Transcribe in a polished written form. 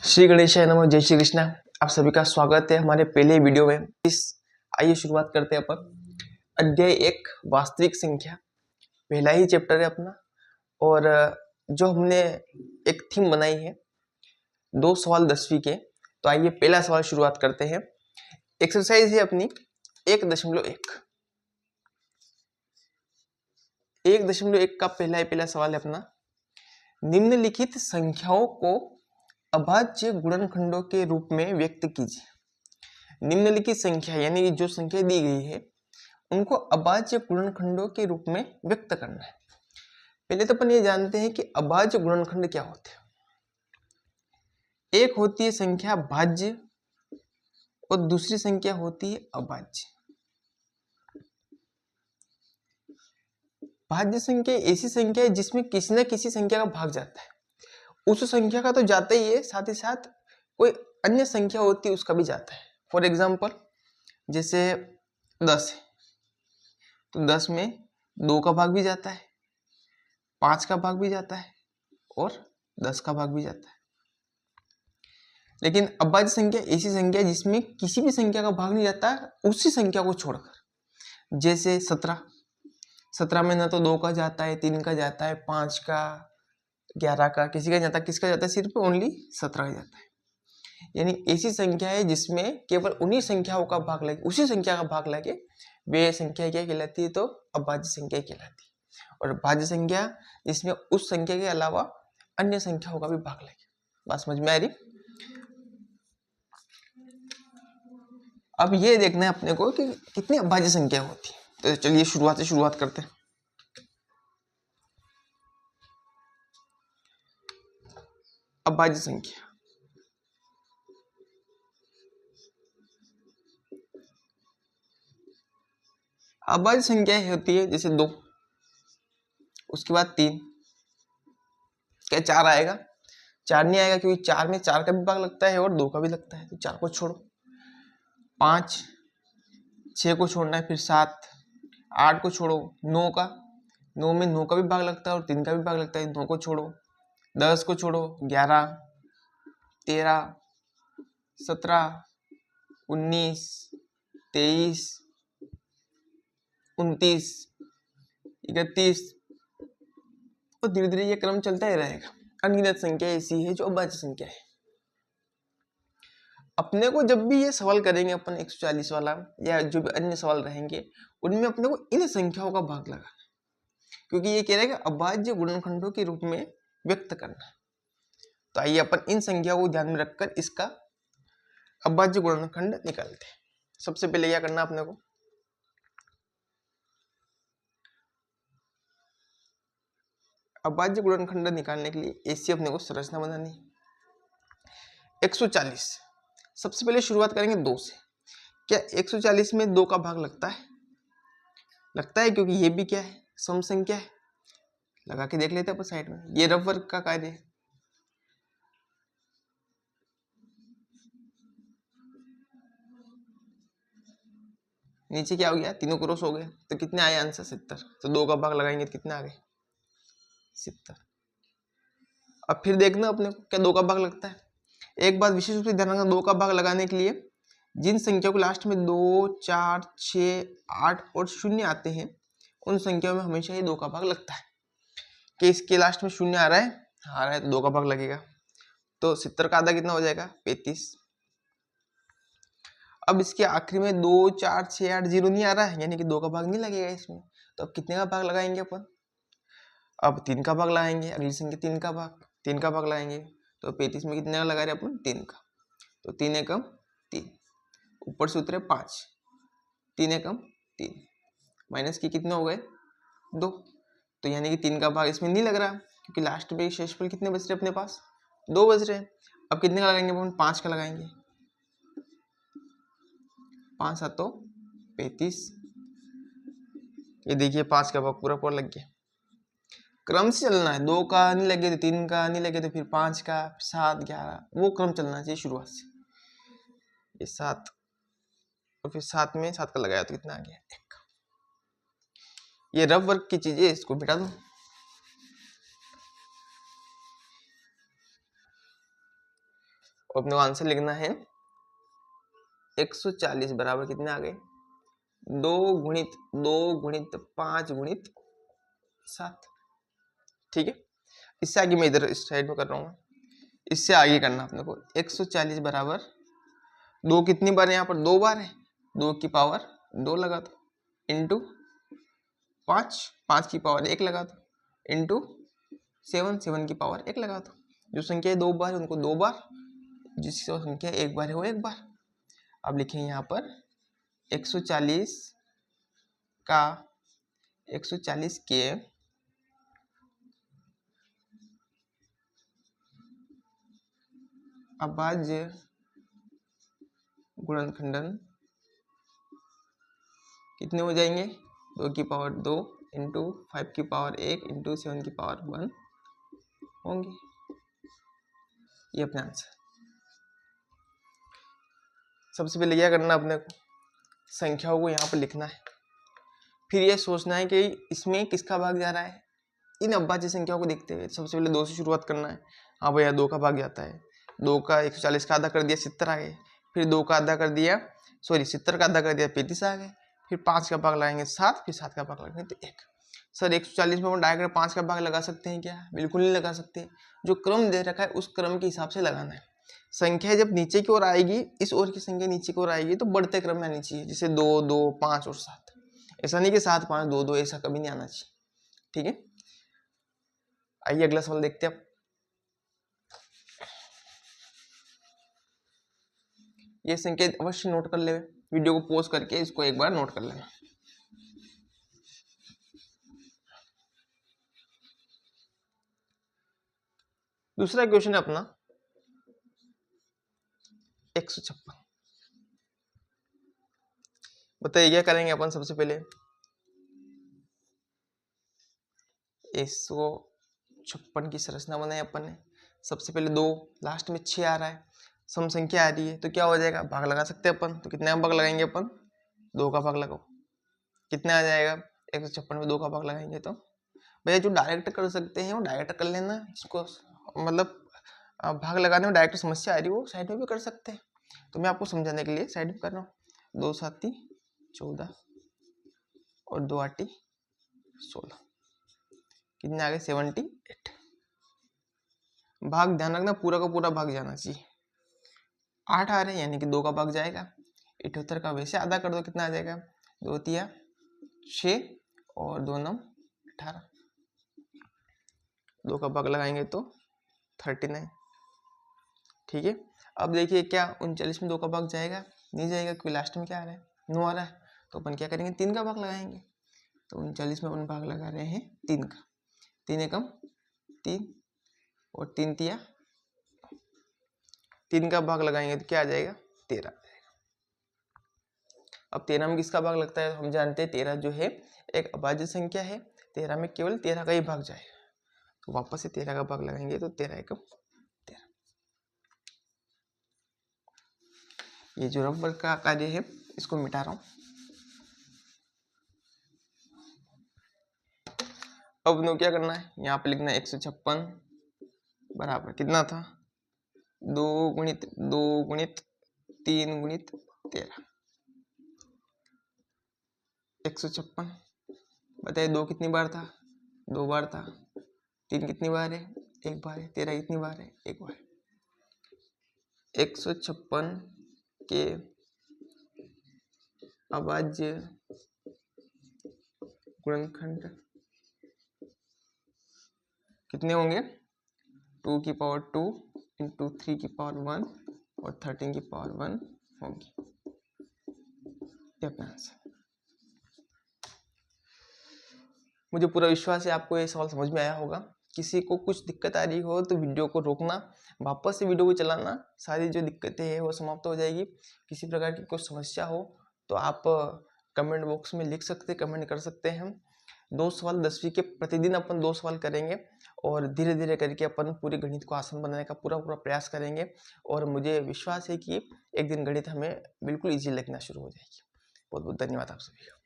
श्री गणेशाय नमः। जय श्री कृष्णा। आप सभी का स्वागत है हमारे पहले वीडियो में। आइए शुरुआत करते हैं अपन। अध्याय 1 वास्तविक संख्या, पहला ही चैप्टर है अपना। और जो हमने एक थीम बनाई है 2 सवाल 10वीं के, तो आइए पहला सवाल शुरुआत करते हैं। एक्सरसाइज है अपनी 1.1। 1.1 का पहला सवाल है अपना। निम्नलिखित संख्याओं को अभाज्य गुणनखंडों के रूप में व्यक्त कीजिए। निम्नलिखित संख्या यानी जो संख्या दी गई है उनको अभाज्य गुणनखंडों के रूप में व्यक्त करना है। पहले तो अपन ये जानते हैं कि अभाज्य गुणनखंड क्या होते हैं। एक होती है संख्या भाज्य और दूसरी संख्या होती है अभाज्य। भाज्य संख्या ऐसी संख्या है जिसमें किसी न किसी संख्या का भाग जाता है। उस संख्या का तो जाता ही है, साथ ही साथ कोई अन्य संख्या होती है उसका भी जाता है। फॉर एग्जाम्पल जैसे 10 है तो 10 में 2 का भाग भी जाता है, 5 का भाग भी जाता है और 10 का भाग भी जाता है। लेकिन अभाज्य संख्या ऐसी संख्या है जिसमें किसी भी संख्या का भाग नहीं जाता उसी संख्या को छोड़कर। जैसे 17 में न तो 2 का जाता है, 3 का जाता है, 5 का, 11 का, किसी का जाता है। किसका जाता है? सिर्फ ओनली 17 का जाता है। यानी ऐसी संख्या है जिसमें केवल उन्हीं संख्याओं का भाग लगे, उसी संख्या का भाग लगे, वे संख्या क्या कहलाती है? तो अभाज्य संख्या कहलाती है। और भाज्य संख्या जिसमें उस संख्या के अलावा अन्य संख्याओं का भी भाग लगे। बात समझ में आ रही? अब ये देखना है अपने को कि कितनी अभाज्य संख्या होती है। तो चलिए शुरुआत करते हैं। अभाज्य संख्या, अभाज्य संख्या होती है जैसे 2, उसके बाद 3, क्या 4 आएगा? 4 नहीं आएगा क्योंकि 4 में 4 का भी भाग लगता है और 2 का भी लगता है, तो 4 को छोड़ो। 5, 6 को छोड़ना है, फिर 7, 8 को छोड़ो, 9 का, 9 में 9 का भी भाग लगता है और 3 का भी भाग लगता है, 9 को छोड़ो। 10 को छोड़ो, 11, 13, 17, 19, 23, 29, 31 और धीरे धीरे ये क्रम चलता ही रहेगा। अनगिनत संख्या ऐसी है जो अभाज्य संख्या है। अपने को जब भी ये सवाल करेंगे अपन 140 वाला या जो भी अन्य सवाल रहेंगे उनमें अपने को इन संख्याओं का भाग लगाना है, क्योंकि ये कह रहा है कि अभाज्य गुणनखंडों के रूप में व्यक्त करना है। तो आइए अपन इन संख्याओं को ध्यान में रखकर इसका अभाज्य गुणनखंड निकालते हैं। सबसे पहले क्या करना अपने को? अभाज्य गुणनखंड निकालने के लिए ऐसी अपने को संरचना बनानी है। 140, सबसे पहले शुरुआत करेंगे 2 से। क्या 140 में 2 का भाग लगता है? लगता है, क्योंकि ये भी क्या है? सम संख्या है। लगा के देख लेते हैं अपन साइड में। ये रफ वर्ग का कार्य है। नीचे क्या हो गया? तीनों क्रॉस हो गए, तो कितने आए आंसर? 70। तो 2 का भाग लगाएंगे तो कितने आ गए? 70। अब फिर देखना अपने को क्या 2 का भाग लगता है। एक बात विशेष रूप से ध्यान रखना, 2 का भाग लगाने के लिए जिन संख्याओं को लास्ट में 2, 4, 6, 8 और 0 आते हैं उन संख्याओं में हमेशा ही 2 का भाग लगता है। कि इसके लास्ट में 0 आ रहा है तो 2 का भाग लगेगा। तो 70 का आधा कितना हो जाएगा? 35। अब इसके आखिरी में 2, 4, 6, 8, 0 नहीं आ रहा है, यानी कि 2 का भाग नहीं लगेगा इसमें। तो अब कितने का भाग लगाएंगे अपन? अब 3 का भाग लगाएंगे। अगली संख्या 3 का भाग लगाएंगे। तो 35 में कितने का लगा रहे अपन? 3 का। तो 3 एकम 3, ऊपर से उतरे 5, 3 एकम 3, माइनस की कितने हो गए? 2। तो यानी कि 3 का भाग इसमें नहीं लग रहा, क्योंकि लास्ट में शेषफल कितने बच रहे अपने पास? 2 बच रहे हैं। अब कितने का लगाएंगे अपन? 5 का लगाएंगे। 5 7 35। ये देखिए 5 का भाग पूरा पूरा लग गया। क्रम से चलना है। 2 का नहीं लगे तो 3 का नहीं लगे तो फिर 5 का, 7, 11, वो क्रम चलना चाहिए शुरुआत से। ये 7 और फिर 7 में 7 का लगाया तो कितना आ गया? 1। ये रफ वर्क की चीजें, इसको मिटा दो। और अपने को आंसर लिखना है 140 बराबर कितने आ गए 2 गुणित 5 गुणित 7। ठीक है, इससे आगे मैं इधर इस साइड में कर रहा हूँ, इससे आगे करना अपने को 140 बराबर 2 कितनी बार है यहाँ पर 2 बार है 2 की पावर 2 लगा दो इंटू 5 की पावर 1 लगा दो इंटू 7 की पावर 1 लगा दो। जो संख्या 2 बार है उनको 2 बार, जिसकी संख्या 1 बार है वो 1 बार। अब लिखेंगे यहाँ पर 140 के अभाज्य गुणनखंडन कितने हो जाएंगे 2 की पावर 2 इंटू 5 की पावर 1 इंटू 7 की पावर 1 होंगे। ये अपना आंसर। सबसे पहले क्या करना अपने को संख्याओं को यहाँ पर लिखना है, फिर ये सोचना है कि इसमें किसका भाग जा रहा है। इन अभाज्य संख्याओं को देखते हुए सबसे पहले 2 से शुरुआत करना है। हाँ भैया 2 का भाग जाता है, 2 का 140 का आधा कर दिया 70 आ गए, फिर 2 का आधा कर दिया 70 का आधा कर दिया 35 आ गए, फिर 5 का भाग लगाएंगे 7, फिर 7 का भाग लगाएंगे तो 1। सर 140 में हम डायरेक्ट 5 का भाग लगा सकते हैं क्या? बिल्कुल नहीं लगा सकते। जो क्रम दे रखा है उस क्रम के हिसाब से लगाना है। संख्या जब नीचे की ओर आएगी, इस ओर की संख्या नीचे की ओर आएगी तो बढ़ते क्रम में आनी चाहिए, जैसे 2 2 5 और 7। ऐसा नहीं कि 7 5 2 2, ऐसा कभी नहीं आना चाहिए। ठीक है, आइए अगला सवाल देखते हैं। ये संकेत अवश्य नोट कर ले, वीडियो को पॉज करके इसको एक बार नोट कर लेना। दूसरा क्वेश्चन है अपना 156। बताइए क्या करेंगे अपन। सबसे पहले 156 की संरचना बनाई अपन ने। सबसे पहले 2, लास्ट में 6 आ रहा है, सम संख्या आ रही है तो क्या हो जाएगा, भाग लगा सकते हैं अपन। तो कितने का भाग लगाएंगे अपन, 2 का भाग लगाओ, कितने आ जाएगा 156 में 2 का भाग लगाएंगे तो। भैया जो डायरेक्ट कर सकते हैं वो डायरेक्ट कर लेना, जिसको मतलब भाग लगाने में डायरेक्ट समस्या आ रही है वो साइड में भी कर सकते हैं। तो मैं आपको समझाने के लिए साइड में कर रहा हूँ। 2 7 14 और 2 8 16, कितने आ गए 78। भाग ध्यान रखना पूरा का पूरा भाग जाना चाहिए। 8 आ रहे हैं यानी कि 2 का भाग जाएगा। 78 का वैसे आधा कर दो, कितना आ जाएगा 2 3 6 और 2 9 18। 2 का भाग लगाएंगे तो 39। ठीक है, अब देखिए क्या 39 में 2 का भाग जाएगा, नहीं जाएगा क्योंकि लास्ट में क्या आ रहा है 9 आ रहा है। तो अपन क्या करेंगे 3 का भाग लगाएंगे। तो 39 में अपन भाग लगा रहे हैं 3 का, 3 एकम 3 और 3 तिया 3 का भाग लगाएंगे तो क्या आ जाएगा 13 आ जाएगा। अब 13 में किसका भाग लगता है, हम जानते हैं 13 जो है एक अभाज्य संख्या है, 13 में केवल 13 का ही भाग जाएगा। तो वापस से 13 का भाग लगाएंगे तो 13 एकम 13। ये जो रफ वर्ग का कार्य है इसको मिटा रहा हूं। अब नो क्या करना है, यहाँ पे लिखना है 156 बराबर कितना था 2 गुणित 3 गुणित 13। 156 बताइए 2 कितनी बार था 2 बार था, 3 कितनी बार है 1 बार है, 13 कितनी बार है 1 बार। 156 के अभाज्य गुणनखंड कितने होंगे 2 की पावर 2 इंटू 3 की पावर 1 और 13 की पावर 1 होगी। ये अपना आंसर। मुझे पूरा विश्वास है आपको ये सवाल समझ में आया होगा। किसी को कुछ दिक्कत आ रही हो तो वीडियो को रोकना, वापस से वीडियो को चलाना, सारी जो दिक्कतें हैं वो समाप्त हो जाएगी। किसी प्रकार की कोई समस्या हो तो आप कमेंट बॉक्स में लिख सकते, कमेंट कर सकते हैं। 2 सवाल 10वीं के प्रतिदिन अपन 2 सवाल करेंगे और धीरे धीरे करके अपन पूरे गणित को आसान बनाने का पूरा प्रयास करेंगे। और मुझे विश्वास है कि एक दिन गणित हमें बिल्कुल ईजी लगना शुरू हो जाएगी। बहुत बहुत धन्यवाद आप सभी का।